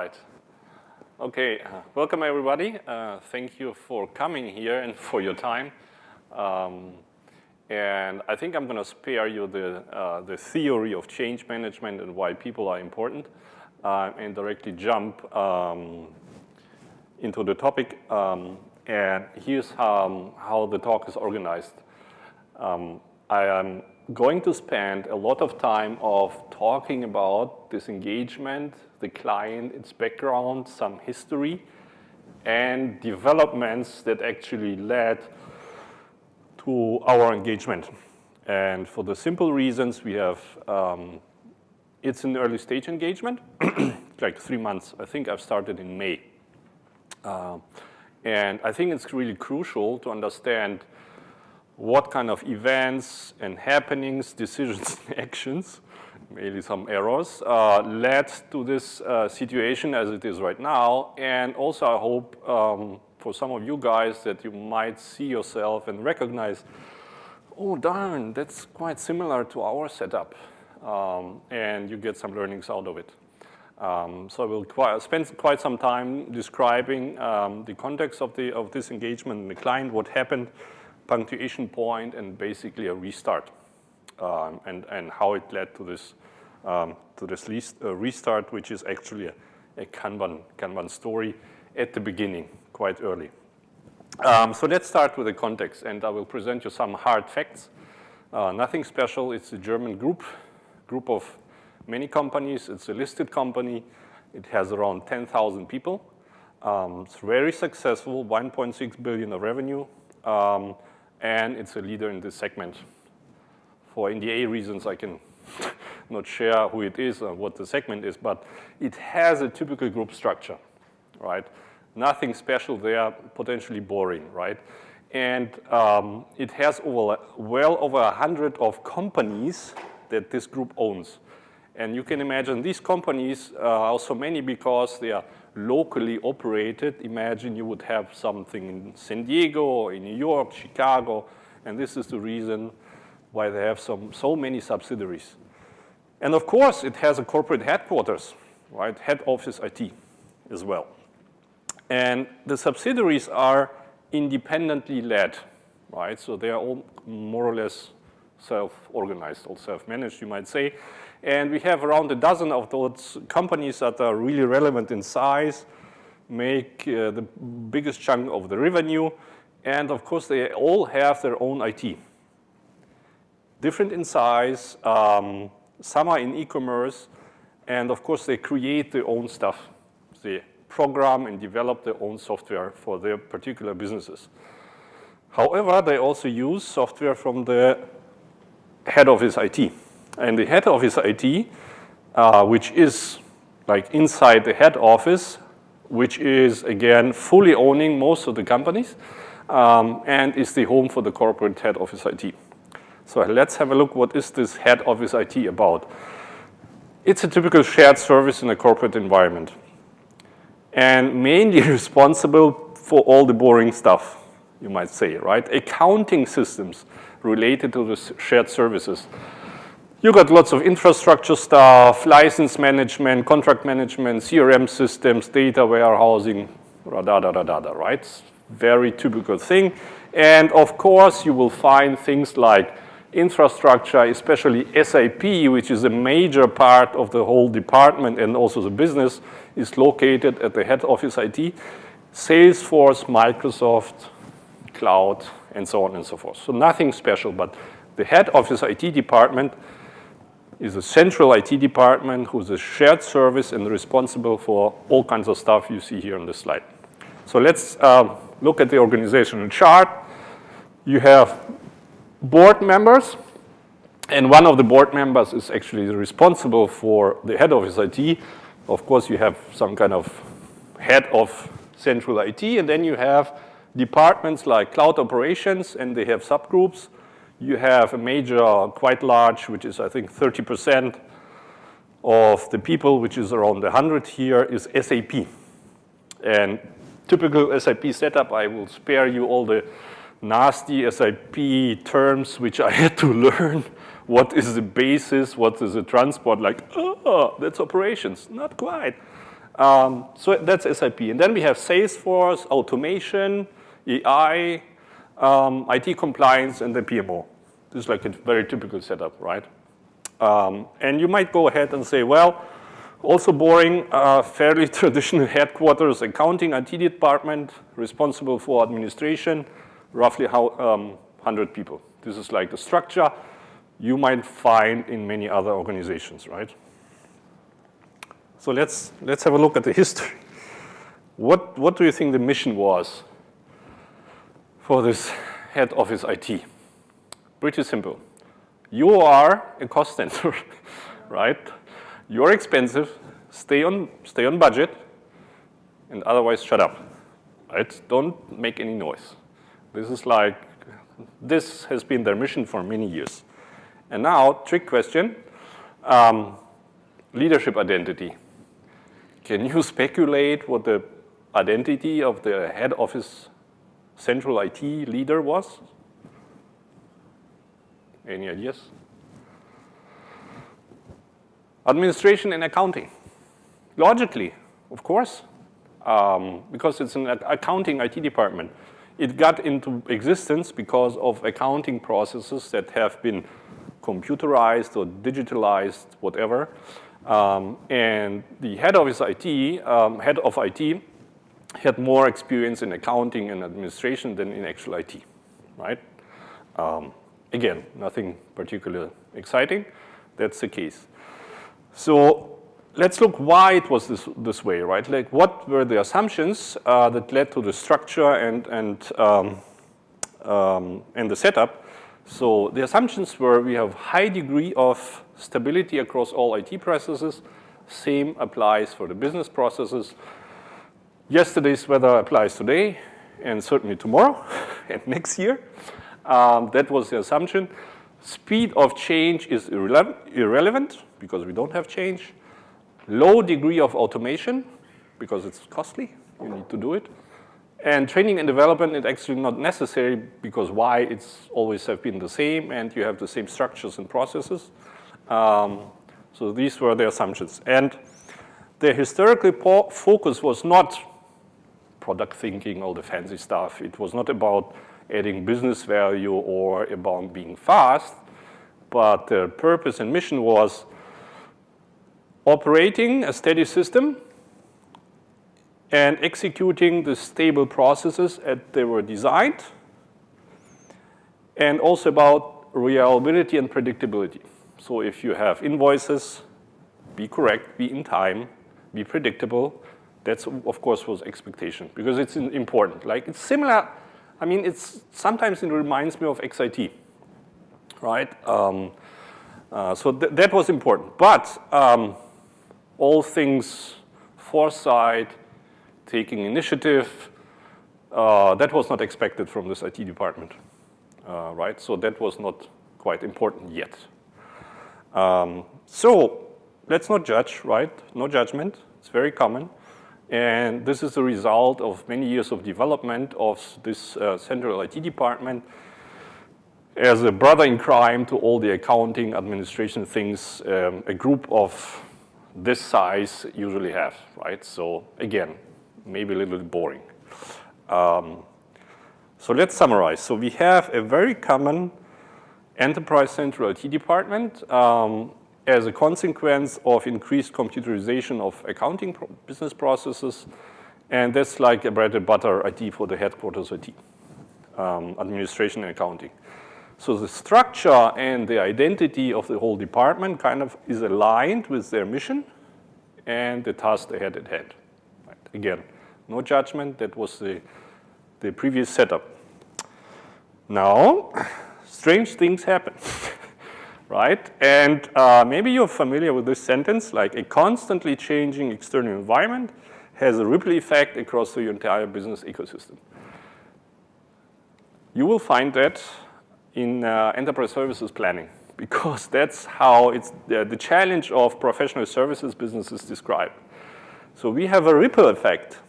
right. Okay, welcome everybody. Thank you for coming here and for your time. And I think I'm going to spare you the theory of change management and why people are important, and directly jump into the topic. And here's how the talk is organized. I am going to spend a lot of time of talking about this engagement, the client, its background, some history, and developments that actually led to our engagement. And for the simple reasons, we have, it's an early stage engagement, like 3 months. I think I've started in May. And I think it's really crucial to understand what kind of events and happenings, decisions, and actions, maybe some errors, led to this situation as it is right now. And also I hope for some of you guys that you might see yourself and recognize, oh darn, that's quite similar to our setup. And you get some learnings out of it. So I will spend quite some time describing the context of this engagement and the client, what happened, punctuation point, and basically a restart, and how it led to this restart, which is actually a Kanban story at the beginning, quite early. So let's start with the context, and I will present you some hard facts. Nothing special. It's a German group of many companies. It's a listed company. It has around 10,000 people. It's very successful, 1.6 billion of revenue. And it's a leader in this segment. For NDA reasons, I can not share who it is or what the segment is, but it has a typical group structure, right? Nothing special there, potentially boring, right? And it has well over 100 of companies that this group owns. And you can imagine these companies are also many because they are locally operated. Imagine you would have something in San Diego or in New York, Chicago, and this is the reason why they have so many subsidiaries. And of course, it has a corporate headquarters, right? Head office IT as well. And the subsidiaries are independently led, right? So they are all more or less self-organized or self-managed, you might say. And we have around a dozen of those companies that are really relevant in size, make the biggest chunk of the revenue. And of course, they all have their own IT. Different in size, some are in e-commerce, and of course, they create their own stuff. They program and develop their own software for their particular businesses. However, they also use software from the head office IT. And the head office IT, which is like inside the head office, which is, again, fully owning most of the companies, and is the home for the corporate head office IT. So let's have a look, what is this head office IT about? It's a typical shared service in a corporate environment, and mainly responsible for all the boring stuff, you might say, right? Accounting systems related to the shared services. You got lots of infrastructure stuff, license management, contract management, CRM systems, data warehousing, right? Very typical thing. And of course, you will find things like infrastructure, especially SAP, which is a major part of the whole department and also the business, is located at the head office IT. Salesforce, Microsoft, cloud, and so on and so forth. So nothing special, but the head office IT department is a central IT department who's a shared service and responsible for all kinds of stuff you see here on this slide. So let's look at the organizational chart. You have board members, and one of the board members is actually responsible for the head office IT. Of course, you have some kind of head of central IT, and then you have departments like cloud operations, and they have subgroups. You have a major, quite large, which is, I think, 30% of the people, which is around 100 here, is SAP. And typical SAP setup, I will spare you all the nasty SAP terms, which I had to learn. What is the basis? What is the transport? Like, oh, that's operations. Not quite. So that's SAP. And then we have Salesforce, automation, AI, IT compliance, and the PMO. This is like a very typical setup, right? And you might go ahead and say, well, also boring, fairly traditional headquarters, accounting, IT department, responsible for administration, roughly 100 people. This is like the structure you might find in many other organizations, right? So let's have a look at the history. What do you think the mission was for this head office IT? Pretty simple. You are a cost center, right? You're expensive, stay on budget, and otherwise shut up, right? Don't make any noise. This has been their mission for many years. And now, trick question, leadership identity. Can you speculate what the identity of the head office central IT leader was? Any ideas? Administration and accounting. Logically, of course, because it's an accounting IT department. It got into existence because of accounting processes that have been computerized or digitalized, whatever. And the head of IT had more experience in accounting and administration than in actual IT, right? Again, nothing particularly exciting. That's the case. So let's look why it was this way, right? Like, what were the assumptions that led to the structure and the setup? So the assumptions were we have high degree of stability across all IT processes. Same applies for the business processes. Yesterday's weather applies today, and certainly tomorrow and next year. That was the assumption. Speed of change is irrelevant because we don't have change. Low degree of automation because it's costly. You need to do it. And training and development is actually not necessary because why? It's always have been the same, and you have the same structures and processes. So these were the assumptions. And the historical focus was not product thinking, all the fancy stuff. It was not about adding business value or about being fast, but the purpose and mission was operating a steady system and executing the stable processes as they were designed, and also about reliability and predictability. So if you have invoices, be correct, be in time, be predictable. That's, of course, was expectation because it's important. Like, it's similar. I mean, sometimes it reminds me of XIT, right? So that was important. But all things foresight, taking initiative, that was not expected from this IT department, right? So that was not quite important yet. So let's not judge, right? No judgment. It's very common. And this is the result of many years of development of this central IT department as a brother in crime to all the accounting, administration things a group of this size usually have, right? So again, maybe a little bit boring. So let's summarize. So we have a very common enterprise central IT department as a consequence of increased computerization of accounting business processes. And that's like a bread and butter IT for the headquarters IT, administration and accounting. So the structure and the identity of the whole department kind of is aligned with their mission and the task they had at hand. Right. Again, no judgment. That was the previous setup. Now, strange things happen. Right? And maybe you're familiar with this sentence, like a constantly changing external environment has a ripple effect across the entire business ecosystem. You will find that in enterprise services planning, because that's how it's the challenge of professional services business is described. So we have a ripple effect.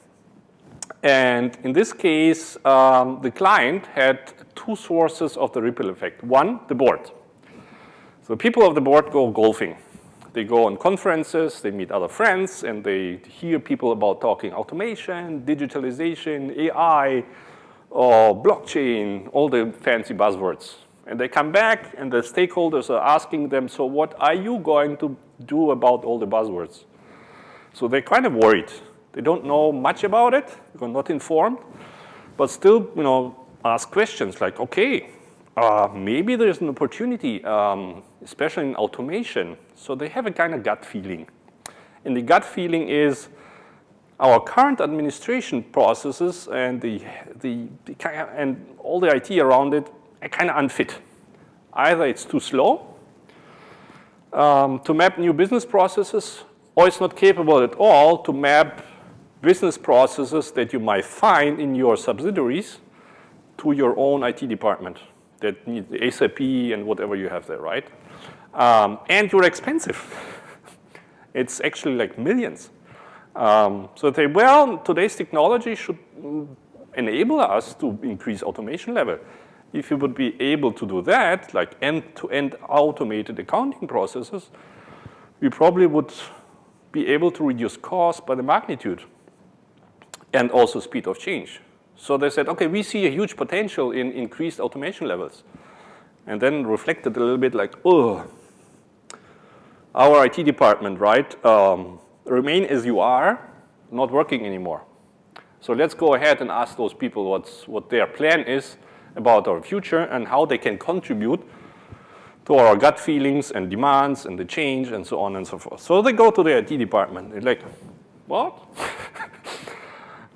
And in this case, the client had two sources of the ripple effect. One, the board. So people of the board go golfing. They go on conferences, they meet other friends, and they hear people about talking automation, digitalization, AI, or blockchain, all the fancy buzzwords. And they come back, and the stakeholders are asking them, so what are you going to do about all the buzzwords? So they're kind of worried. They don't know much about it, they're not informed, but still, ask questions like, okay, maybe there's an opportunity, especially in automation. So they have a kind of gut feeling. And the gut feeling is our current administration processes and and all the IT around it are kind of unfit. Either it's too slow to map new business processes, or it's not capable at all to map business processes that you might find in your subsidiaries to your own IT department that need SAP and whatever you have there, right? And you're expensive. It's actually like millions. So they, well, today's technology should enable us to increase automation level. If you would be able to do that, like end-to-end automated accounting processes, we probably would be able to reduce costs by the magnitude and also speed of change. So they said, okay, we see a huge potential in increased automation levels. And then reflected a little bit like, oh, our IT department, right, remain as you are, not working anymore. So let's go ahead and ask those people what their plan is about our future and how they can contribute to our gut feelings and demands and the change and so on and so forth. So they go to the IT department. They're like, what?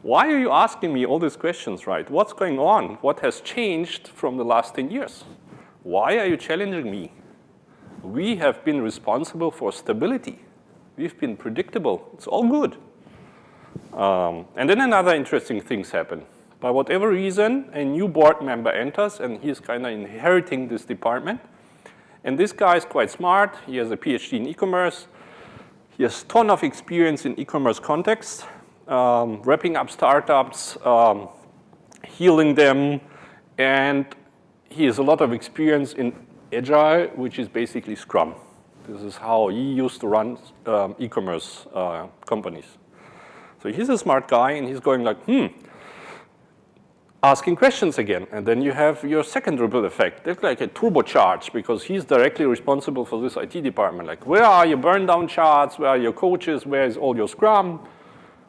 Why are you asking me all these questions, right? What's going on? What has changed from the last 10 years? Why are you challenging me? We have been responsible for stability. We've been predictable. It's all good. And then another interesting things happen. By whatever reason, a new board member enters, and he's kind of inheriting this department. And this guy is quite smart. He has a PhD in e-commerce. He has a ton of experience in e-commerce context. Wrapping up startups, healing them, and he has a lot of experience in Agile, which is basically Scrum. This is how he used to run e-commerce companies. So he's a smart guy, and he's going like, asking questions again. And then you have your second ripple effect. It's like a turbocharge, because he's directly responsible for this IT department. Like, where are your burn down charts? Where are your coaches? Where is all your Scrum?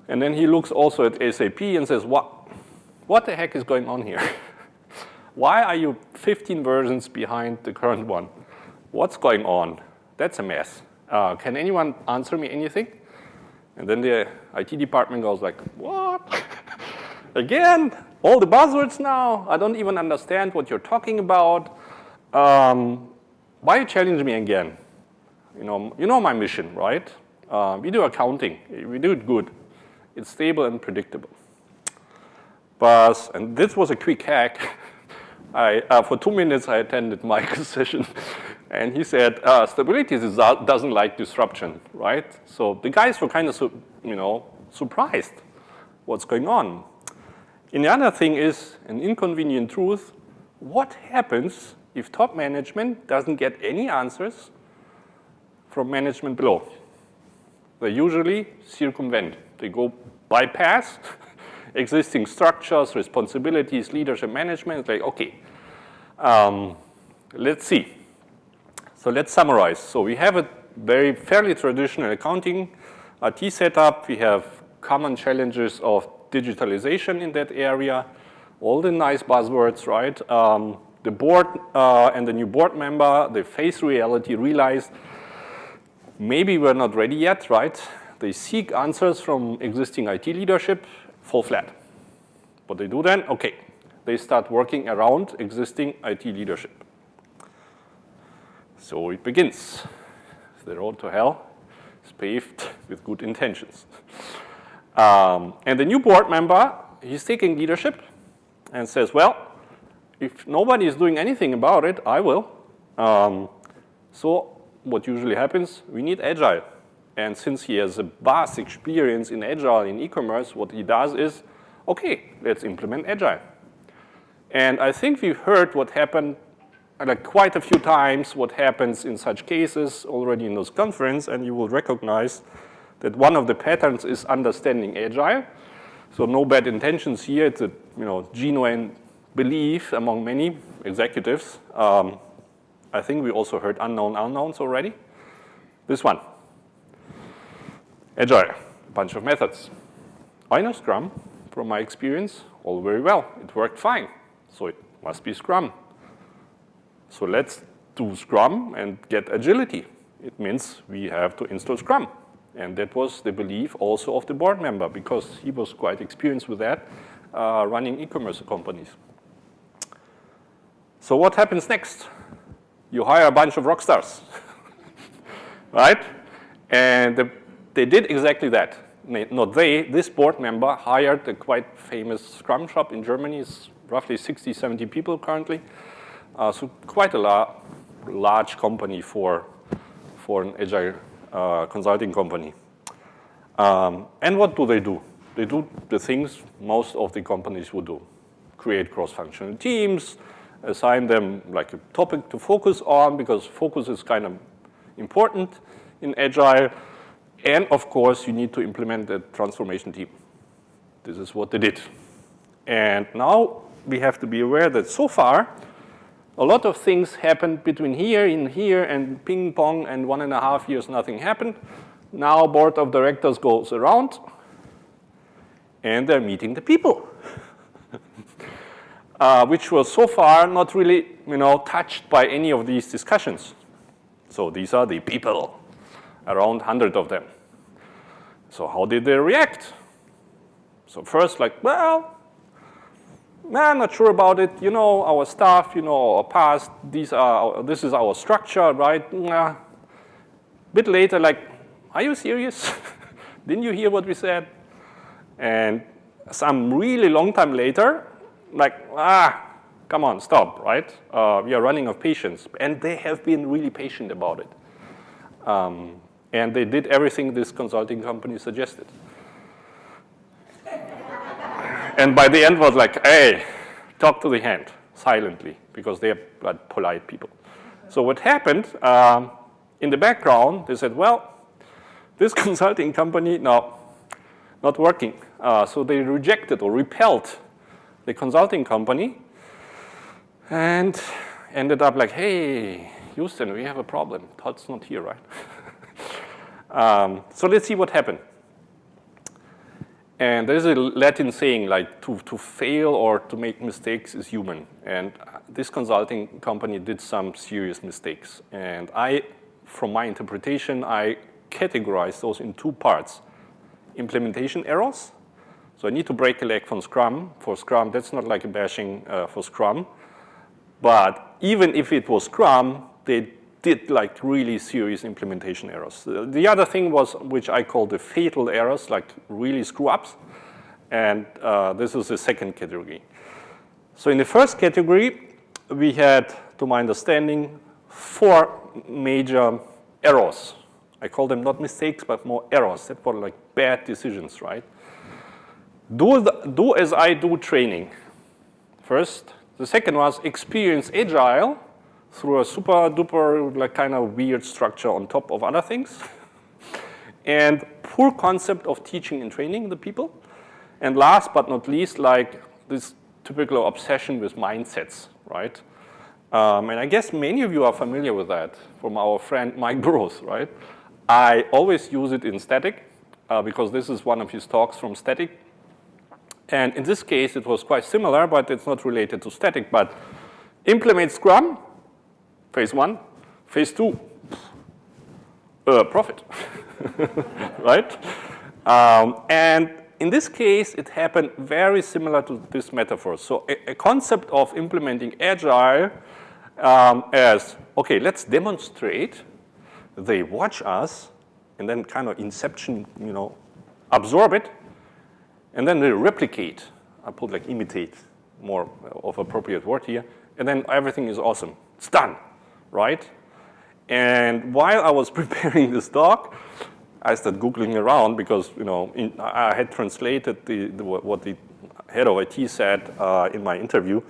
And then he looks also at SAP and says, what the heck is going on here? Why are you 15 versions behind the current one? What's going on? That's a mess. Can anyone answer me anything? And then the IT department goes like, what? Again? All the buzzwords now? I don't even understand what you're talking about. Why are you challenging me again? You know my mission, right? We do accounting. We do it good. It's stable and predictable. And this was a quick hack. For 2 minutes, I attended Michael's session, and he said, stability doesn't like disruption, right? So the guys were kind of, surprised what's going on. And the other thing is an inconvenient truth. What happens if top management doesn't get any answers from management below? They usually circumvent. They go bypass existing structures, responsibilities, leadership management. It's like, okay, let's see. So let's summarize. So we have a fairly traditional accounting IT setup. We have common challenges of digitalization in that area, all the nice buzzwords, right? The board and the new board member, they face reality, realize maybe we're not ready yet, right? They seek answers from existing IT leadership, fall flat. What they do then? Okay, they start working around existing IT leadership. So it begins. The road to hell is paved with good intentions. And the new board member, he's taking leadership and says, well, if nobody is doing anything about it, I will. So what usually happens, we need Agile. And since he has a vast experience in Agile, in e-commerce, what he does is, okay, let's implement Agile. And I think we've heard what happened like quite a few times what happens in such cases already in those conference, and you will recognize that one of the patterns is understanding Agile. So no bad intentions here. It's a genuine belief among many executives. I think we also heard unknown unknowns already. This one, Agile, a bunch of methods. I know Scrum from my experience all very well. It worked fine, so it must be Scrum. So let's do Scrum and get agility. It means we have to install Scrum. And that was the belief also of the board member, because he was quite experienced with that, running e-commerce companies. So what happens next? You hire a bunch of rock stars, right? And they did exactly that. Not they, this board member hired a quite famous Scrum shop in Germany. It's roughly 60, 70 people currently. So quite a large company for an Agile consulting company. And what do? They do the things most of the companies would do. Create cross-functional teams, assign them like a topic to focus on, because focus is kind of important in Agile. And of course, you need to implement a transformation team. This is what they did. And now we have to be aware that so far, a lot of things happened between here and ping pong, and 1.5 years, nothing happened. Now board of directors goes around, and they're meeting the people, which was so far not really touched by any of these discussions. So these are the people, around 100 of them. So how did they react? So first, like, well, I'm not sure about it. Our staff, our past, this is our structure, right? A bit later, like, are you serious? Didn't you hear what we said? And some really long time later, like, come on, stop, right? We are running out of patience. And they have been really patient about it. And they did everything this consulting company suggested. And by the end was like, hey, talk to the hand, silently, because they are polite people. So what happened, in the background, they said, well, this consulting company, no, not working. So they rejected or repelled the consulting company and ended up like, hey, Houston, we have a problem. Todd's not here, right? So let's see what happened. And there's a Latin saying, like, to fail or to make mistakes is human. And this consulting company did some serious mistakes. And from my interpretation, I categorize those in two parts. Implementation errors. So I need to break a leg for Scrum. That's not like a bashing for Scrum. But even if it was Scrum, they did like really serious implementation errors. The other thing was, which I call the fatal errors, like really screw-ups. And this is the second category. So in the first category, we had, to my understanding, 4 major errors. I call them not mistakes, but more errors. That were like bad decisions, right? Do as I do training. First. The second was experience Agile through a super duper like kind of weird structure on top of other things. And poor concept of teaching and training the people. And last but not least, like this typical obsession with mindsets, right? And I guess many of you are familiar with that from our friend Mike Burrows, right? I always use it in static because this is one of his talks from static. And in this case, it was quite similar, but it's not related to static. But implement Scrum, phase 1. Phase 2, profit, right? And in this case, it happened very similar to this metaphor. So a concept of implementing Agile as, okay, let's demonstrate. They watch us, and then kind of inception, absorb it. And then they replicate. I put like imitate, more of appropriate word here. And then everything is awesome. It's done, right? And while I was preparing this talk, I started Googling around because I had translated what the head of IT said in my interview.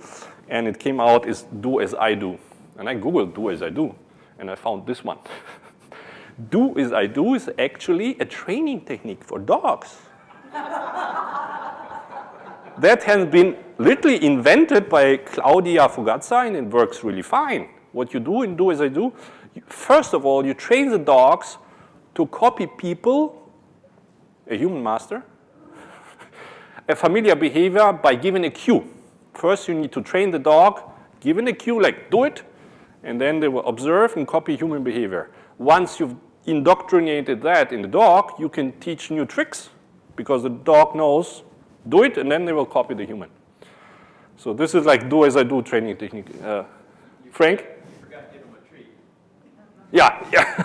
And it came out is do as I do. And I Googled do as I do, and I found this one. Do as I do is actually a training technique for dogs. That has been literally invented by Claudia Fugazza, and it works really fine. What you do in do as I do, first of all, you train the dogs to copy people, a human master, a familiar behavior by giving a cue. First, you need to train the dog, given a cue like do it, and then they will observe and copy human behavior. Once you've indoctrinated that in the dog, you can teach new tricks because the dog knows do it, and then they will copy the human. So this is like do as I do training technique. Frank? You forgot to give him a treat. Yeah.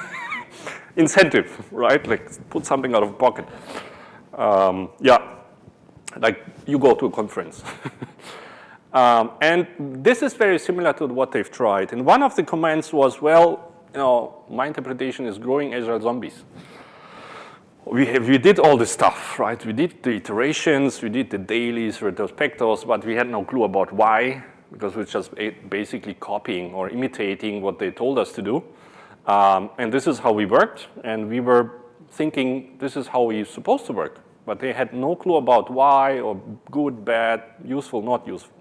Incentive, right? Like put something out of pocket. Like you go to a conference. And this is very similar to what they've tried. And one of the comments was, well, my interpretation is growing Agile zombies. We did all this stuff, right? We did the iterations, we did the dailies, retrospectives, but we had no clue about why, because we're just basically copying or imitating what they told us to do. And this is how we worked, and we were thinking this is how we're supposed to work. But they had no clue about why, or good, bad, useful, not useful.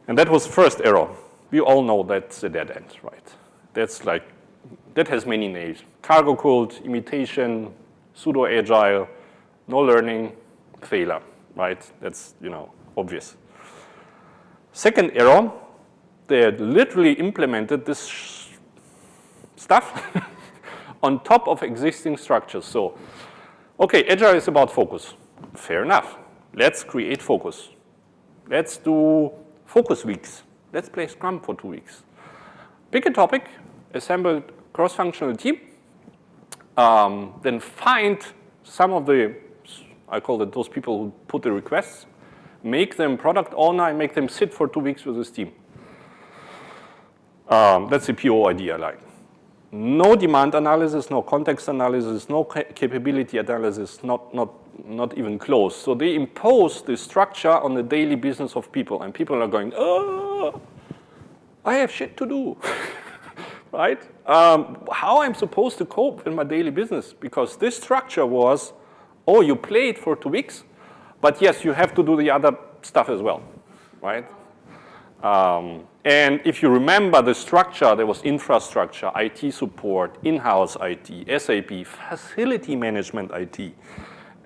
And that was the first error. We all know that's a dead end, right? That has many names. Cargo cult, imitation, pseudo-agile, no learning, failure, right? That's, obvious. Second error, they had literally implemented this stuff on top of existing structures. So, okay, Agile is about focus. Fair enough. Let's create focus. Let's do focus weeks. Let's play Scrum for 2 weeks. Pick a topic, assemble a cross-functional team, then find some of I call it those people who put the requests, make them product owner and make them sit for 2 weeks with this team. That's the PO idea, like. No demand analysis, no context analysis, no capability analysis, not even close. So they impose this structure on the daily business of people, and people are going, oh, I have shit to do, right? How I'm supposed to cope in my daily business? Because this structure was, oh, you played for 2 weeks, but yes, you have to do the other stuff as well, right? And if you remember the structure, there was infrastructure, IT support, in-house IT, SAP, facility management IT,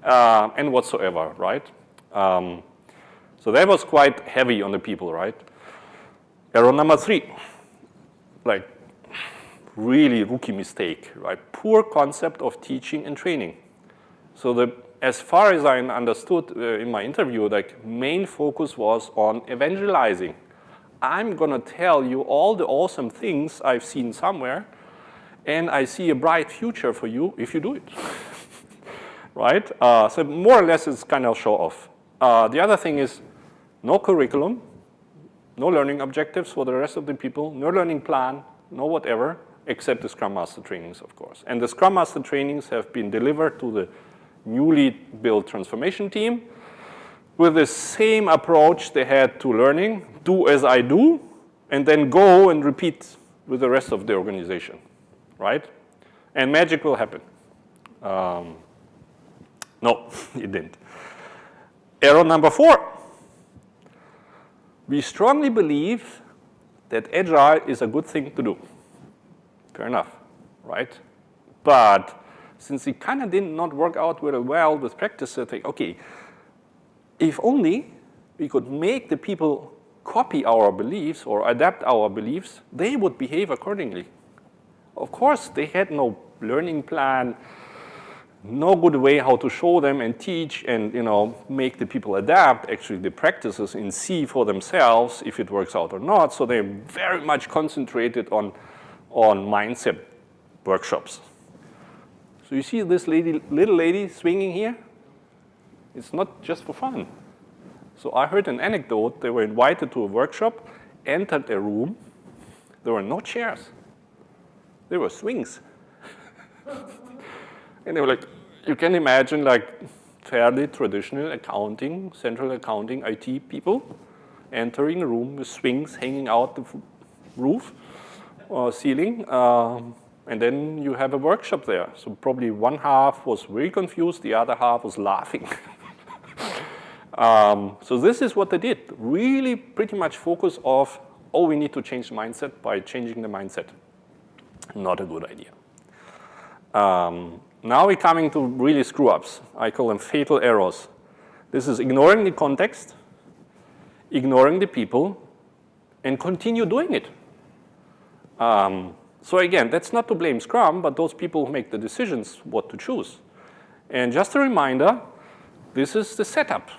and whatsoever, right? So that was quite heavy on the people, right? Error number 3, like really rookie mistake, right? Poor concept of teaching and training. So as far as I understood in my interview, like main focus was on evangelizing. I'm going to tell you all the awesome things I've seen somewhere, and I see a bright future for you if you do it, right? So more or less it's kind of show off. The other thing is no curriculum, no learning objectives for the rest of the people, no learning plan, no whatever, except the Scrum Master trainings, of course. And the Scrum Master trainings have been delivered to the newly built transformation team with the same approach they had to learning, do as I do, and then go and repeat with the rest of the organization, right? And magic will happen. No, it didn't. Error number 4. We strongly believe that Agile is a good thing to do. Fair enough, right? But since it kind of did not work out very well with practice, I think, okay, if only we could make the people copy our beliefs or adapt our beliefs, they would behave accordingly. Of course, they had no learning plan, no good way how to show them and teach and make the people adapt actually the practices and see for themselves if it works out or not. So they're very much concentrated on mindset workshops. So you see this little lady swinging here? It's not just for fun. So I heard an anecdote. They were invited to a workshop, entered a room. There were no chairs. There were swings. And they were like, you can imagine like fairly traditional accounting, central accounting, IT people entering a room with swings hanging out roof or ceiling, and then you have a workshop there. So probably one half was very confused, the other half was laughing. So this is what they did. Really pretty much focus of, oh, we need to change the mindset by changing the mindset. Not a good idea. Now we're coming to really screw-ups. I call them fatal errors. This is ignoring the context, ignoring the people, and continue doing it. So again, that's not to blame Scrum, but those people who make the decisions what to choose. And just a reminder, this is the setup.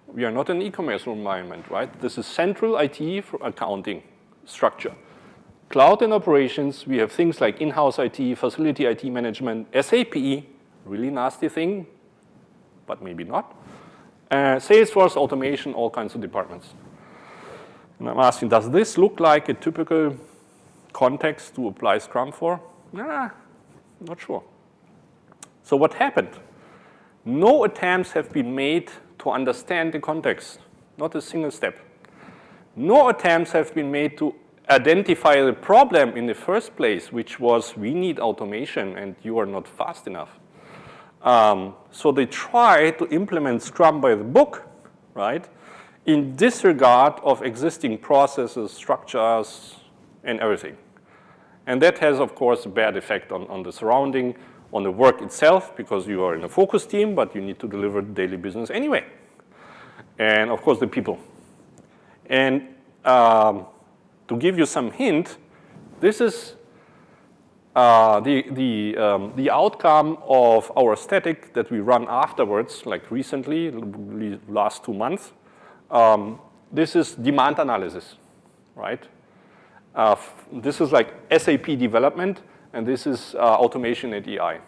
We are not an e-commerce environment, right? This is central IT for accounting structure. Cloud and operations, we have things like in-house IT, facility IT management, SAP, really nasty thing, but maybe not. Salesforce, automation, all kinds of departments. And I'm asking, does this look like a typical context to apply Scrum for? Nah, not sure. So what happened? No attempts have been made to understand the context, not a single step. No attempts have been made to identify the problem in the first place, which was we need automation and you are not fast enough. So they try to implement Scrum by the book, right, in disregard of existing processes, structures, and everything. And that has, of course, a bad effect on the surrounding, on the work itself, because you are in a focus team, but you need to deliver daily business anyway. And, of course, the people. And to give you some hint, this is the outcome of our static that we run afterwards, like recently, last 2 months. This is demand analysis, right? This is like SAP development, and this is automation at EI.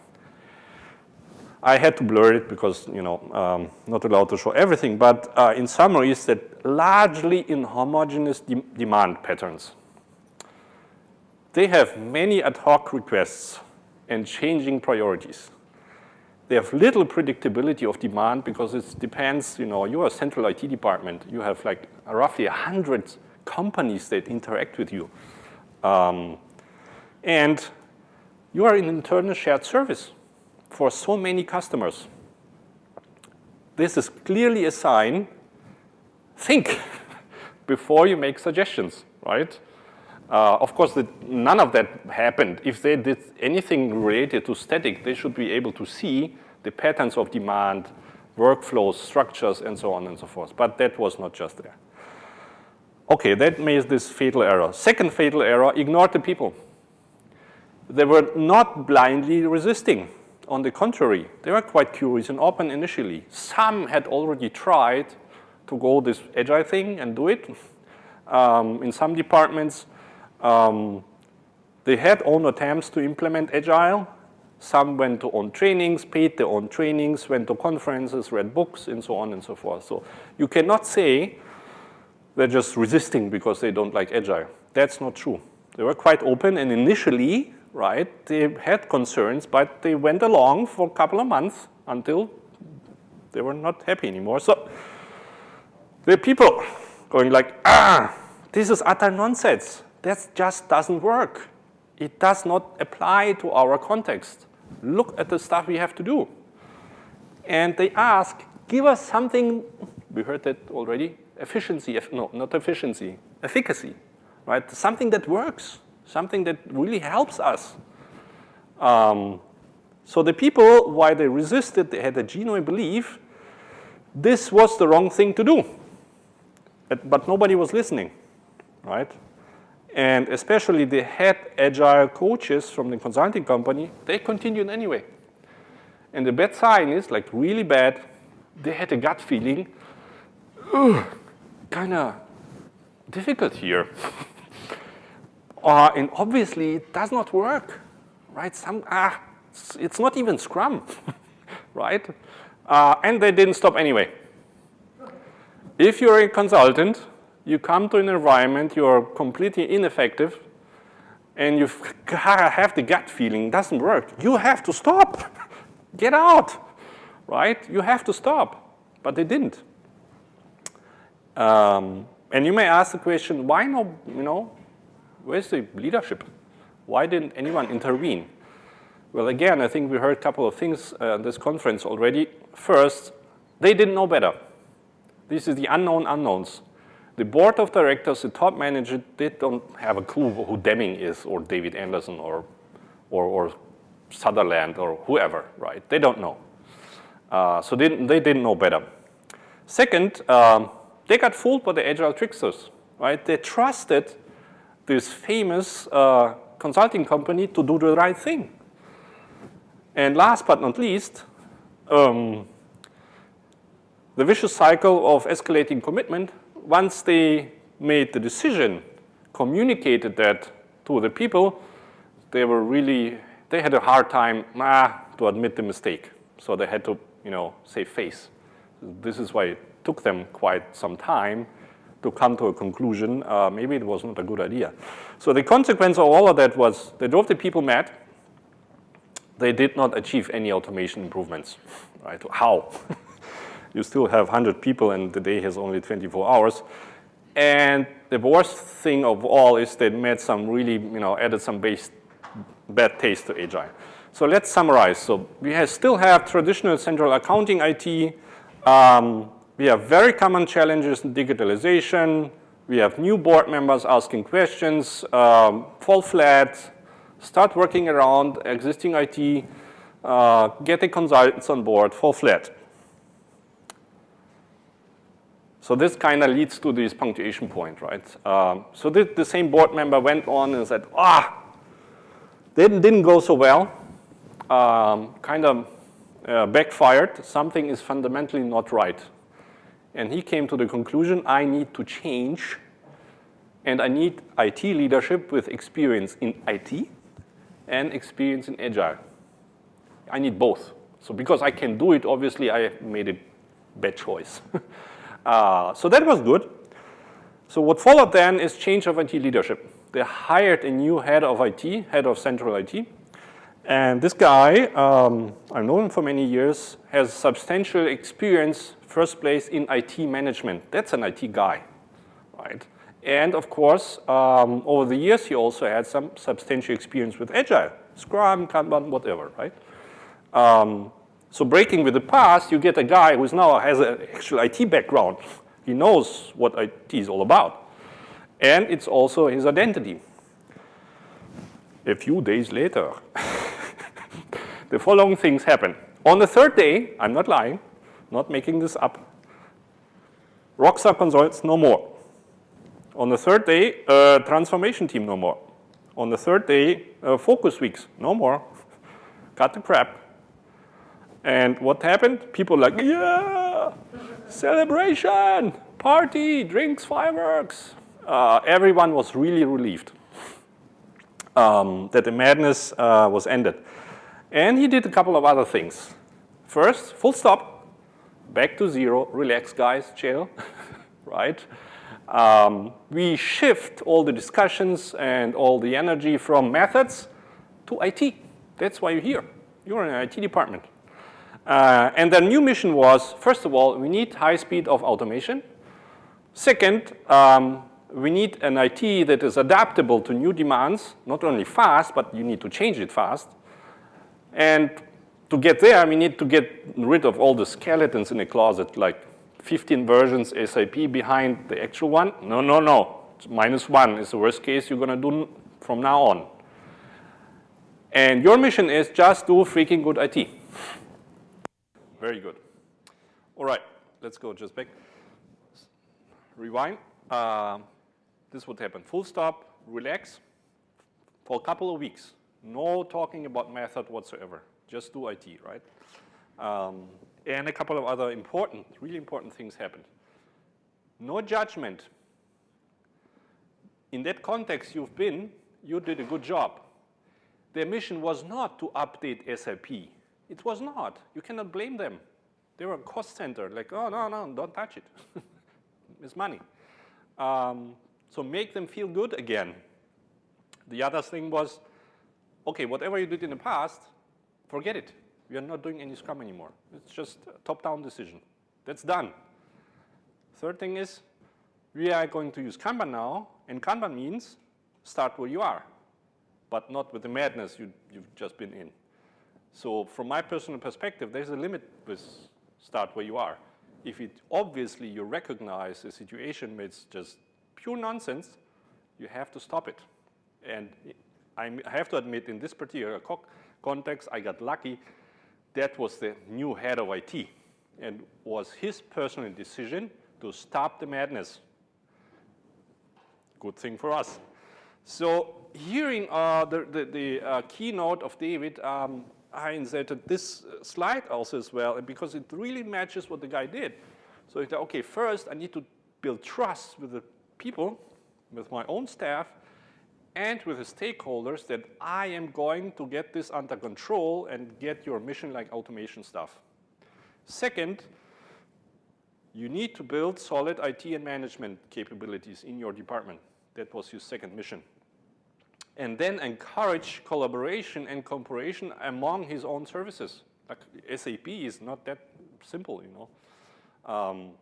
I had to blur it because, not allowed to show everything, but in summary is that largely inhomogeneous demand patterns. They have many ad hoc requests and changing priorities. They have little predictability of demand because it depends, you're a central IT department. You have like roughly 100 companies that interact with you. And you are in internal shared service for so many customers. This is clearly a sign, think before you make suggestions, right? Of course, none of that happened. If they did anything related to static, they should be able to see the patterns of demand, workflows, structures, and so on and so forth. But that was not just there. Okay, that made this fatal error. Second fatal error, ignore the people. They were not blindly resisting. On the contrary, they were quite curious and open initially. Some had already tried to go this Agile thing and do it. In some departments, they had own attempts to implement Agile. Some went to own trainings, paid their own trainings, went to conferences, read books, and so on and so forth. So you cannot say they're just resisting because they don't like Agile. That's not true. They were quite open, and initially, right, they had concerns, but they went along for a couple of months until they were not happy anymore. So there are people going like, this is utter nonsense. That just doesn't work. It does not apply to our context. Look at the stuff we have to do. And they ask, give us something, we heard that already, efficiency, no, not efficiency, efficacy, right? Something that works, something that really helps us. So the people, why they resisted, they had a genuine belief, this was the wrong thing to do. But nobody was listening, right? And especially the head Agile coaches from the consulting company, they continued anyway. And the bad sign is, like really bad, they had a gut feeling, kind of difficult here. And obviously, it does not work, right? It's not even Scrum, right? And they didn't stop anyway. If you're a consultant, you come to an environment, you're completely ineffective, and you have the gut feeling, doesn't work. You have to stop. Get out, right? You have to stop. But they didn't. And you may ask the question, why no, Where's the leadership? Why didn't anyone intervene? Well, again, I think we heard a couple of things at this conference already. First, they didn't know better. This is the unknown unknowns. The board of directors, the top manager, they don't have a clue who Deming is or David Anderson or Sutherland or whoever, right? They don't know. So they didn't know better. Second, they got fooled by the Agile tricksters, right? They trusted this famous consulting company to do the right thing. And last but not least, the vicious cycle of escalating commitment. Once they made the decision, communicated that to the people, they had a hard time to admit the mistake. So they had to, save face. This is why it took them quite some time to come to a conclusion. Maybe it was not a good idea. So the consequence of all of that was they drove the people mad. They did not achieve any automation improvements, right? How? You still have 100 people and the day has only 24 hours. And the worst thing of all is they made some really, added some bad taste to Agile. So let's summarize. So we still have traditional central accounting IT. We have very common challenges in digitalization. We have new board members asking questions, fall flat, start working around existing IT, get the consultants on board, fall flat. So this kind of leads to this punctuation point, right? So the same board member went on and said, didn't go so well, kind of backfired. Something is fundamentally not right. And he came to the conclusion, I need to change, and I need IT leadership with experience in IT and experience in Agile. I need both. So because I can do it, obviously I made a bad choice. So that was good. So what followed then is change of IT leadership. They hired a new head of IT, head of central IT. And this guy, I've known him for many years, has substantial experience, first place in IT management. That's an IT guy, right? And of course, over the years, he also had some substantial experience with Agile, Scrum, Kanban, whatever, right? So breaking with the past, you get a guy who now has an actual IT background. He knows what IT is all about. And it's also his identity. A few days later, the following things happen. On the third day, I'm not lying, not making this up, Rockstar Consultants, no more. On the third day, transformation team, no more. On the third day, focus weeks, no more. Cut the crap. And what happened? People like, yeah, celebration, party, drinks, fireworks. Everyone was really relieved that the madness was ended. And he did a couple of other things. First, full stop, back to zero, relax guys, chill, right? We shift all the discussions and all the energy from methods to IT. That's why you're here. You're in an IT department. And the new mission was, first of all, we need high speed of automation. Second, we need an IT that is adaptable to new demands, not only fast, but you need to change it fast. And to get there, we need to get rid of all the skeletons in the closet, like 15 versions SAP behind the actual one. No. -1 is the worst case you're going to do from now on. And your mission is just do freaking good IT. Very good. All right, let's go just back. Rewind. This would happen. Full stop, relax for a couple of weeks. No talking about method whatsoever. Just do IT, right? And a couple of other really important things happened. No judgment. In that context you did a good job. Their mission was not to update SAP. It was not. You cannot blame them. They were a cost center, like, oh, no, don't touch it. It's money. So make them feel good again. The other thing was, okay, whatever you did in the past, forget it. We are not doing any Scrum anymore. It's just a top-down decision. That's done. Third thing is, we are going to use Kanban now, and Kanban means start where you are, but not with the madness you've just been in. So from my personal perspective, there's a limit with start where you are. If it obviously you recognize the situation is just pure nonsense, you have to stop it. And I have to admit, in this particular context, I got lucky. That was the new head of IT, and was his personal decision to stop the madness. Good thing for us. So hearing the keynote of David, I inserted this slide also as well, and because it really matches what the guy did. So he said, okay, first I need to build trust with the people, with my own staff, and with the stakeholders that I am going to get this under control and get your mission like automation stuff. Second, you need to build solid IT and management capabilities in your department. That was his second mission. And then encourage collaboration and cooperation among his own services. Like SAP is not that simple, you know.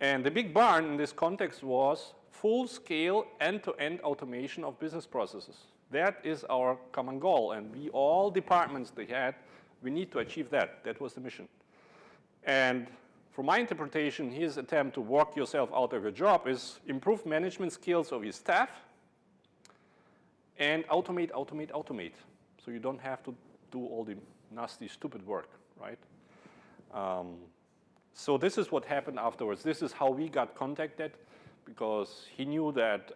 And the big barn in this context was full-scale end-to-end automation of business processes. That is our common goal, and all departments they had, we need to achieve that. That was the mission. And from my interpretation, his attempt to work yourself out of your job is improve management skills of your staff and automate, automate, automate. So you don't have to do all the nasty, stupid work, right? So this is what happened afterwards. This is how we got contacted, because he knew that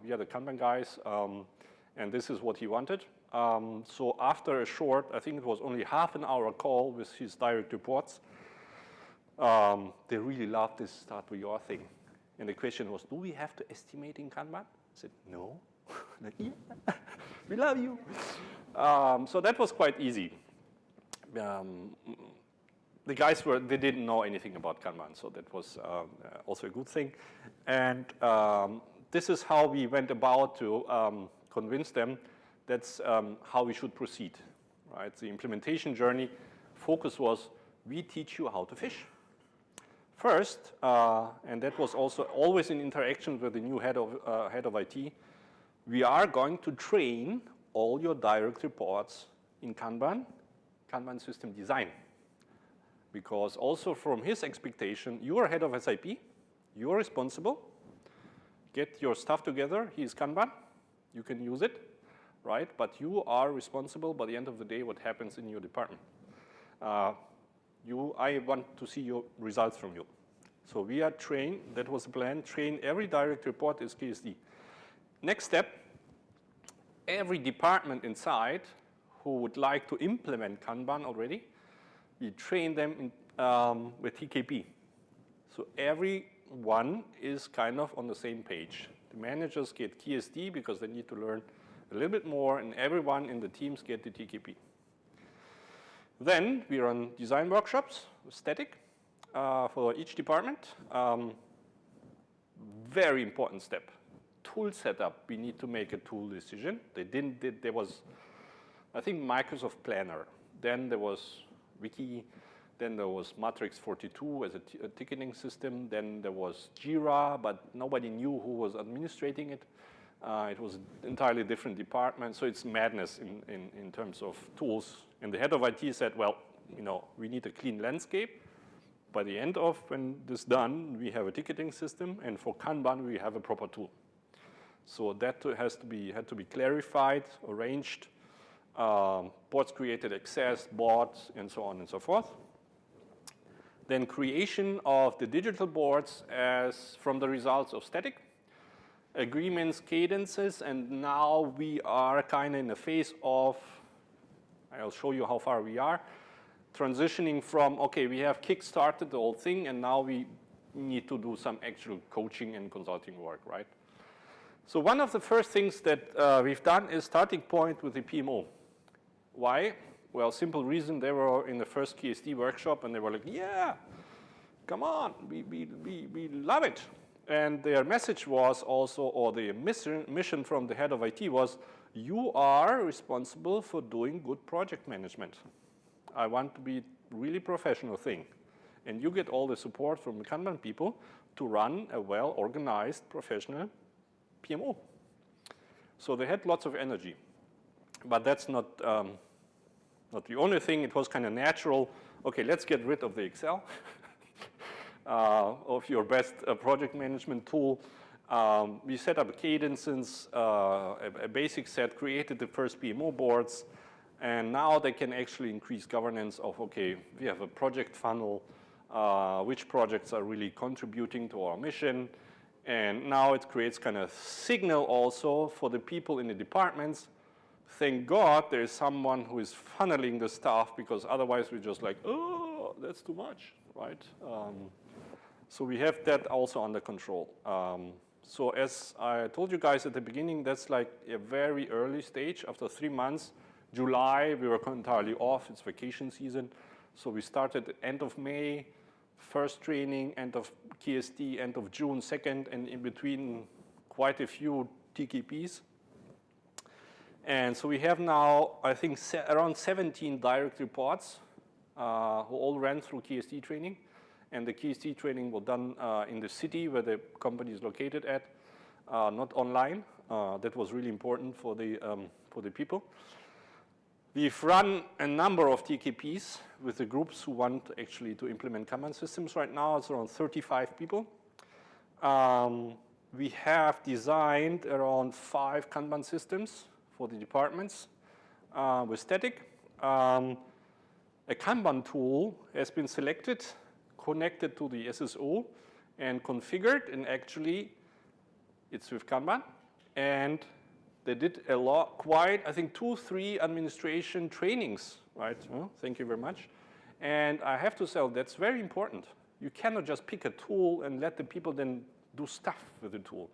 we are the Kanban guys, and this is what he wanted. So after a short, I think it was only half an hour call with his direct reports, they really loved this start with your thing. And the question was, do we have to estimate in Kanban? I said, no. Like, yeah, we love you. So that was quite easy. The guys they didn't know anything about Kanban, so that was also a good thing. And this is how we went about to convince them that's how we should proceed, right? The implementation journey focus was, we teach you how to fish. First, and that was also always in interaction with the new head of IT, we are going to train all your direct reports in Kanban system design. Because also from his expectation, you are head of SAP, you are responsible, get your stuff together, he is Kanban, you can use it, right? But you are responsible by the end of the day what happens in your department. I want to see your results from you. So we are trained, that was the plan, train every direct report is KSD. Next step, every department inside who would like to implement Kanban already, we train them with TKP. So everyone is kind of on the same page. The managers get KSD because they need to learn a little bit more, and everyone in the teams get the TKP. Then we run design workshops, static, for each department. Very important step. Tool setup, we need to make a tool decision. There was, I think, Microsoft Planner. Then there was Wiki, then there was Matrix 42 as a ticketing system, then there was Jira, but nobody knew who was administrating it. It was an entirely different department, so it's madness in terms of tools. And the head of IT said, well, you know, we need a clean landscape. By the end of when this is done, we have a ticketing system, and for Kanban, we have a proper tool. So that had to be clarified, arranged, boards created, accessed, bought, and so on and so forth. Then creation of the digital boards as from the results of static, agreements, cadences, and now we are kind of in the phase of, I'll show you how far we are, transitioning from, okay, we have kick-started the whole thing, and now we need to do some actual coaching and consulting work, right? So one of the first things that we've done is starting point with the PMO. Why? Well, simple reason, they were in the first KSD workshop and they were like, yeah, come on, we love it. And their message was also, or the mission from the head of IT was, you are responsible for doing good project management. I want to be really professional thing. And you get all the support from the Kanban people to run a well-organized professional PMO. So they had lots of energy. But that's not the only thing. It was kind of natural. Okay, let's get rid of the Excel, of your best project management tool. We set up cadences, a basic set, created the first PMO boards, and now they can actually increase governance of, okay, we have a project funnel, which projects are really contributing to our mission, and now it creates kind of signal also for the people in the departments. Thank God there is someone who is funneling the stuff, because otherwise we're just like, oh, that's too much, right? So we have that also under control. So as I told you guys at the beginning, that's like a very early stage. After 3 months, July, we were entirely off. It's vacation season. So we started end of May, first training, end of KST, end of June, second, and in between quite a few TKPs. And so we have now, I think, around 17 direct reports who all ran through KST training. And the KST training was done in the city where the company is located at, not online. That was really important for the people. We've run a number of TKPs with the groups who want actually to implement Kanban systems right now. It's around 35 people. We have designed around 5 Kanban systems for the departments with static. A Kanban tool has been selected, connected to the SSO, and configured, and actually it's with Kanban. And they did a lot, I think 2-3 administration trainings, right? Well, thank you very much. And I have to say, that's very important. You cannot just pick a tool and let the people then do stuff with the tool.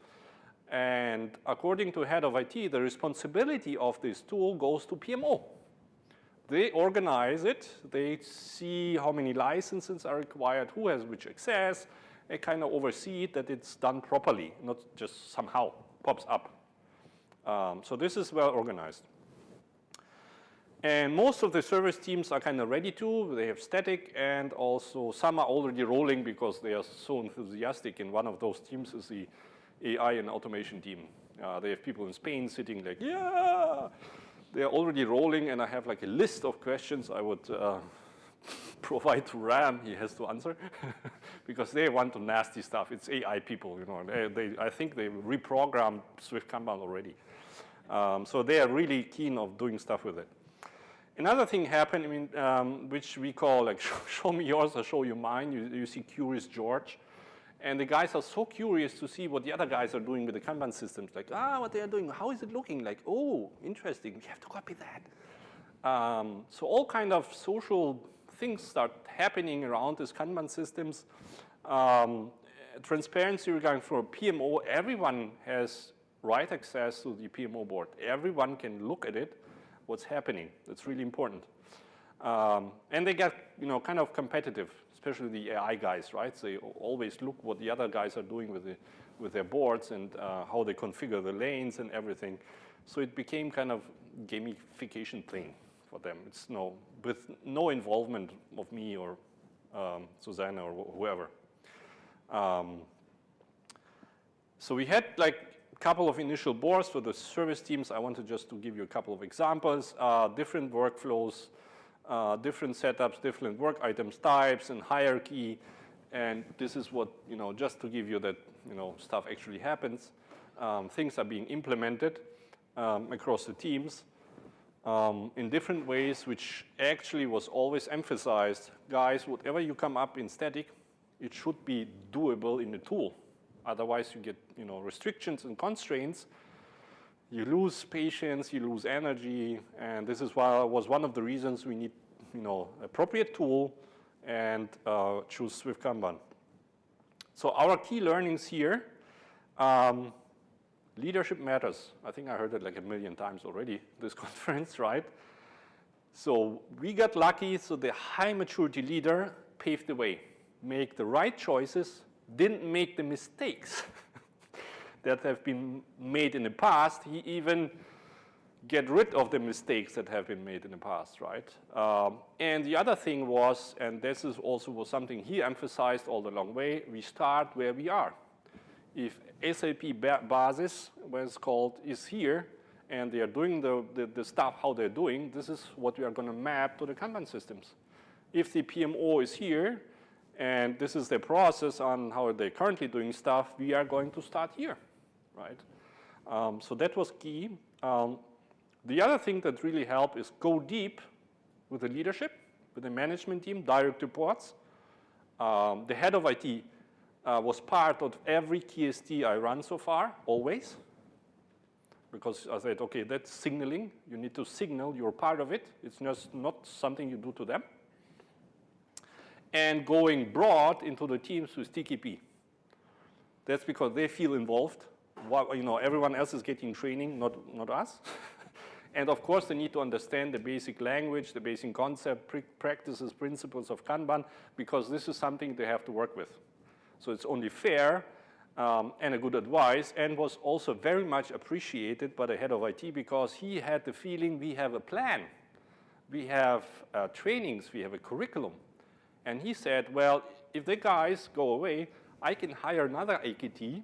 And according to head of IT, the responsibility of this tool goes to PMO. They organize it. They see how many licenses are required, who has which access. They kind of oversee it, that it's done properly, not just somehow pops up. So this is well organized. And most of the service teams are kind of ready to. They have static, and also some are already rolling because they are so enthusiastic. And one of those teams is the AI and automation team. They have people in Spain sitting like, yeah! They're already rolling, and I have like a list of questions I would provide to Ram. He has to answer because they want the nasty stuff. It's AI people, you know. I think they reprogrammed Swift Kanban already. So they are really keen of doing stuff with it. Another thing happened, I mean, which we call like show me yours or show you mine. You see Curious George. And the guys are so curious to see what the other guys are doing with the Kanban systems. Like, what they are doing, how is it looking? Like, oh, interesting, we have to copy that. So all kind of social things start happening around these Kanban systems. Transparency regarding for PMO, everyone has right access to the PMO board. Everyone can look at it, what's happening. That's really important. And they get, you know, kind of competitive, especially the AI guys, right? They always look what the other guys are doing with their boards and how they configure the lanes and everything. So it became kind of gamification thing for them. It's with no involvement of me or Susanna or whoever. So we had like a couple of initial boards for the service teams. I wanted just to give you a couple of examples, different workflows, different setups, different work items types and hierarchy. And this is what, you know, just to give you that, you know, stuff actually happens. Things are being implemented across the teams in different ways, which actually was always emphasized. Guys, whatever you come up in static, it should be doable in the tool. Otherwise, you get, you know, restrictions and constraints. You lose patience, you lose energy, and this is why was one of the reasons we need, you know, appropriate tool and choose Swift Kanban. So our key learnings here, leadership matters. I think I heard it like 1 million times already, this conference, right? So we got lucky, so the high maturity leader paved the way, make the right choices, didn't make the mistakes that have been made in the past. He even get rid of the mistakes that have been made in the past, right? And the other thing was, and this is also was something he emphasized all the long way, we start where we are. If SAP basis, what it's called, is here, and they are doing the stuff how they're doing, this is what we are going to map to the Kanban systems. If the PMO is here, and this is their process on how they're currently doing stuff, we are going to start here, right? So that was key. The other thing that really helped is go deep with the leadership, with the management team, direct reports. The head of IT was part of every KST I run so far, always. Because I said, okay, that's signaling. You need to signal you're part of it. It's just not something you do to them. And going broad into the teams with TKP. That's because they feel involved. Everyone else is getting training, not us. And of course, they need to understand the basic language, the basic concept, practices, principles of Kanban, because this is something they have to work with. So it's only fair and a good advice, and was also very much appreciated by the head of IT because he had the feeling we have a plan. We have trainings, we have a curriculum. And he said, well, if the guys go away, I can hire another AKT,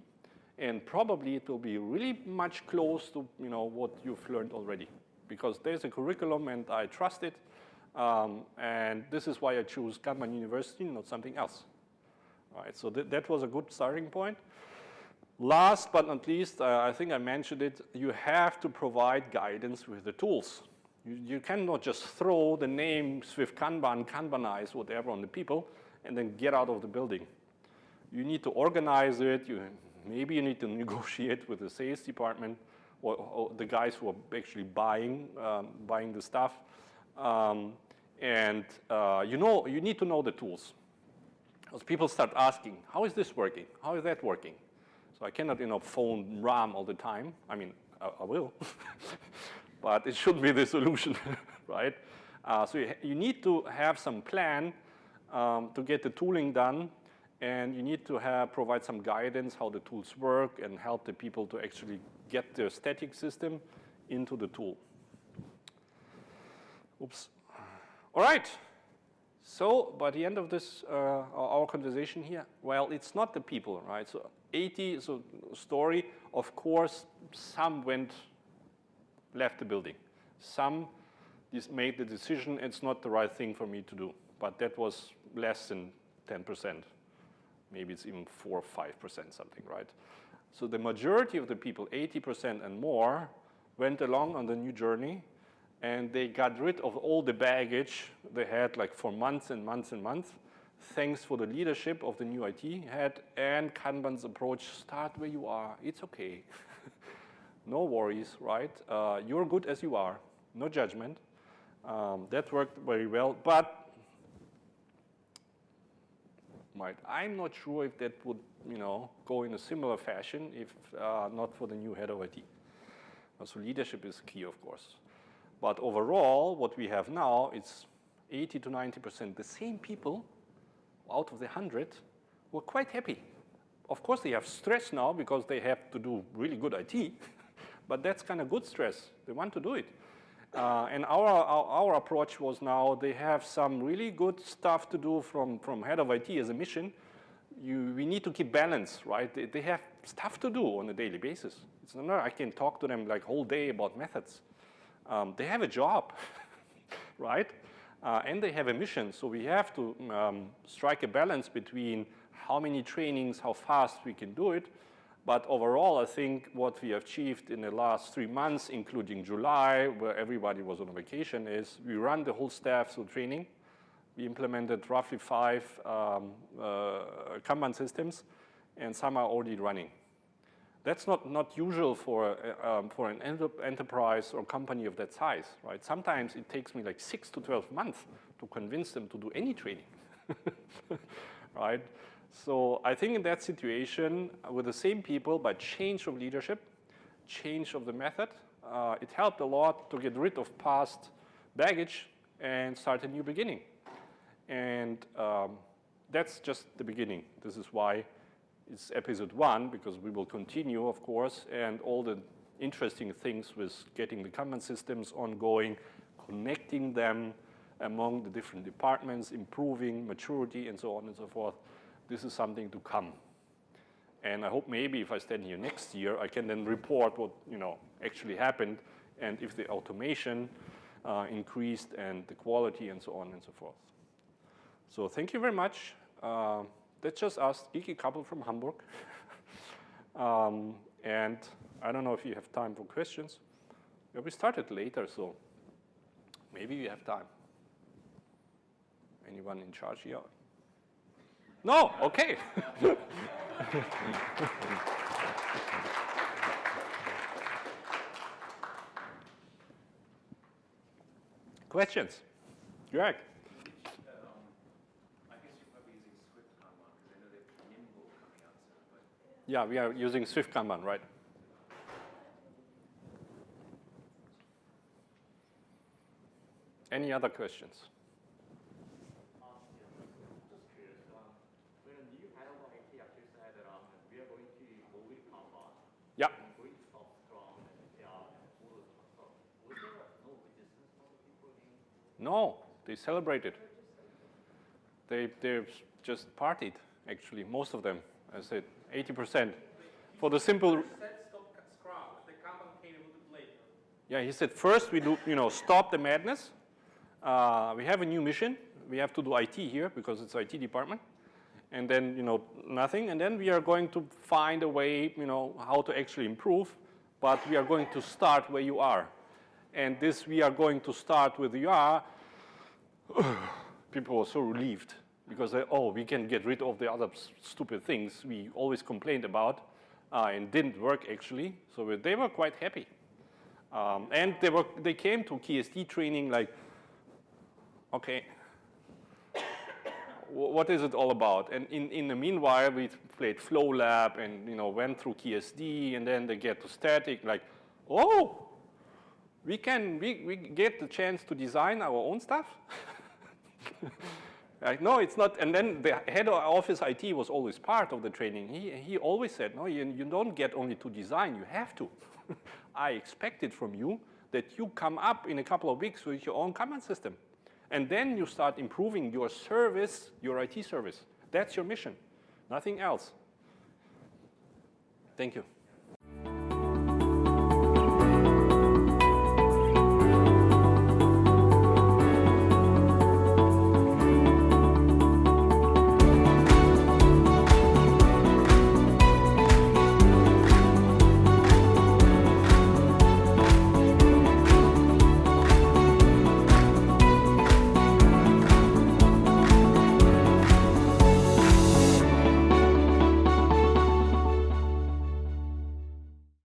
and probably it will be really much close to what you've learned already. Because there's a curriculum, and I trust it. And this is why I choose Kanban University, not something else. All right, so that was a good starting point. Last but not least, I think I mentioned it, you have to provide guidance with the tools. You cannot just throw the names with Kanban, Kanbanize, whatever on the people, and then get out of the building. You need to organize it. Maybe you need to negotiate with the sales department or the guys who are actually buying the stuff. You need to know the tools. Because people start asking, how is this working? How is that working? So I cannot, phone RAM all the time. I mean, I will. But it should be the solution, right? So you need to have some plan to get the tooling done, and you need to provide some guidance how the tools work and help the people to actually get their static system into the tool. Oops. All right. So by the end of this, our conversation here, well, it's not the people, right? So 80 is a story. Of course, some left the building. Some just made the decision, it's not the right thing for me to do. But that was less than 10%. Maybe it's even 4 or 5%, something, right? So the majority of the people, 80% and more, went along on the new journey, and they got rid of all the baggage they had like for months and months and months, thanks for the leadership of the new IT head and Kanban's approach, start where you are, it's okay. No worries, right? You're good as you are, no judgment. That worked very well, but I'm not sure if that would go in a similar fashion if not for the new head of IT. So leadership is key, of course. But overall, what we have now, it's 80 to 90%. The same people out of the 100 were quite happy. Of course, they have stress now because they have to do really good IT, but that's kind of good stress. They want to do it. And our approach was now they have some really good stuff to do from head of IT as a mission. We need to keep balance, right? They have stuff to do on a daily basis. It's not I can talk to them like whole day about methods. They have a job, right? And they have a mission. So we have to strike a balance between how many trainings, how fast we can do it. But overall, I think what we have achieved in the last 3 months, including July, where everybody was on vacation, is we run the whole staff through training. We implemented roughly 5 Kanban systems, and some are already running. That's not usual for an enterprise or company of that size, right? Sometimes it takes me like 6 to 12 months to convince them to do any training, right? So I think in that situation, with the same people, but change of leadership, change of the method, it helped a lot to get rid of past baggage and start a new beginning. And that's just the beginning. This is why it's episode 1, because we will continue, of course, and all the interesting things with getting the Kanban systems ongoing, connecting them among the different departments, improving maturity, and so on and so forth. This is something to come. And I hope maybe if I stand here next year, I can then report what actually happened and if the automation increased and the quality and so on and so forth. So thank you very much. That's just us, geeky couple from Hamburg. And I don't know if you have time for questions. Yeah, we started later, so maybe you have time. Anyone in charge here? No? Okay. Questions? Greg? I guess you're probably using Swift Kanban because I know they have Nimble coming out soon. But Yeah, we are using Swift Kanban, right? Any other questions? Just curious, when you handle IT actually said that we are going to move with Kanban, Yeah. and going to stop Scrum and all those stuff. Was there no resistance from the people in? No, they celebrated. They just partied, actually, most of them. I said 80%. For the simple. He said stop Scrum. The Kanban came a little bit later. Yeah, he said first we do, stop the madness. We have a new mission. We have to do IT here because it's IT department. And then, nothing. And then we are going to find a way, how to actually improve. But we are going to start where you are. And this we are going to start with you are. People were so relieved because we can get rid of the other stupid things we always complained about and didn't work actually. So they were quite happy. And they came to KSD training like, okay, what is it all about? And in the meanwhile, we played Flow Lab and went through KSD, and then they get to static, like, oh, we get the chance to design our own stuff. Like, no, it's not. And then the head of office IT was always part of the training. He always said, no, you don't get only to design, you have to. I expected from you that you come up in a couple of weeks with your own Kanban system. And then you start improving your service, your IT service. That's your mission, nothing else. Thank you.